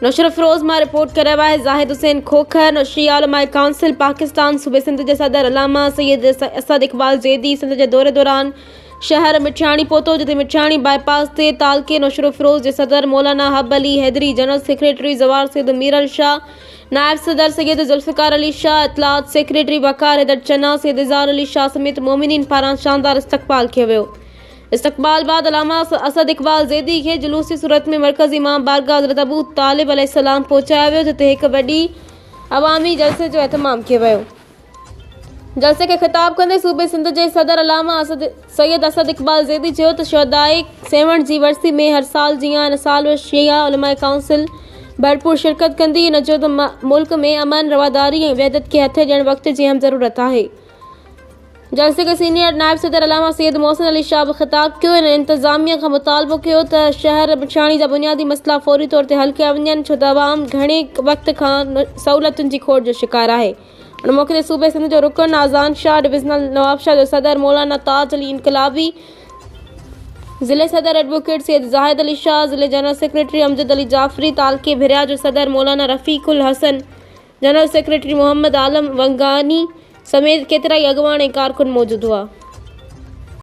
नौशर फिरोज़ मां रिपोर्ट करे रहा है ज़ाहिद हुसैन खोखर। नौशरी उलमा काउंसिल पाकिस्तान सूबे सिंध के सदर अलामा सैयद असद इकबाल ज़ैदी सिंध के दौरे दौरान शहर मिठियाणी पहुतो, जिते मिठियाणी बाईपास ते तालके नौशर फिरोज़ के सदर मौलाना हब अली हैदरी, जनरल सेक्रेटरी जवार सैद मीर शाह, नायब सदर सैयद जुल्फ़िकार अली शाह, इतलात सेक्रेटरी वकार हैदर चन्ना, सैयद इज़हार अली शाह समेत मोमिनीन पारां शानदार इस्तक़बाल किया वियो। इस्तक़बाल बाद अलामा असद इकबाल ज़ैदी के जुलूसी सूरत में मरकज़ी इमाम बारगाह हज़रत अबू तालिब अलैहिस्सलाम पहुंचाया वियो, जिते एक वॾी अवामी जलसे जो एहतमाम किया वियो। जलसे के खिताब कंदे सूबे सिंध के सदर अलामा सैयद असद इकबाल ज़ैदी चयो त शहदाए सेवण की वरसी में हर साल जियां इन साल शिया उलमा काउंसिल भरपूर शिरकत कंदी। इन जो त मुल्क में अमन रवादारी और वहदत के हथ ॾियण वक्त की अहम ज़रूरत है। जलसे के सीनियर नायब सदर अलामा सैयद मोहसिन अली शाह भी खिताब किया। इंतजामिया का मुतालबो किया त शहर मिठियाणी जा बुनियादी मसला फौरी तौर पर हल किया वञनि, छो त आवाम घणे वक्त का सहूलतुन की खोट जो शिकार है। उन मौके ते सूबे सिंध जो रुकन आज़ान शाह, डिविजनल नवाबशाह जो सदर मौलाना ताज अली इनकलाबी, ज़िले सदर एडवोकेट सैयद ज़ाहिद अली शाह, ज़िले जनरल सेक्रेटरी अमजद अली जाफरी, तालके भिरिया जो सदर मौलाना रफ़ीकुल हसन, जनरल सेक्रेटरी मोहम्मद आलम वंगानी समेत केतरा अगवान कारकुन मौजूद हुआ।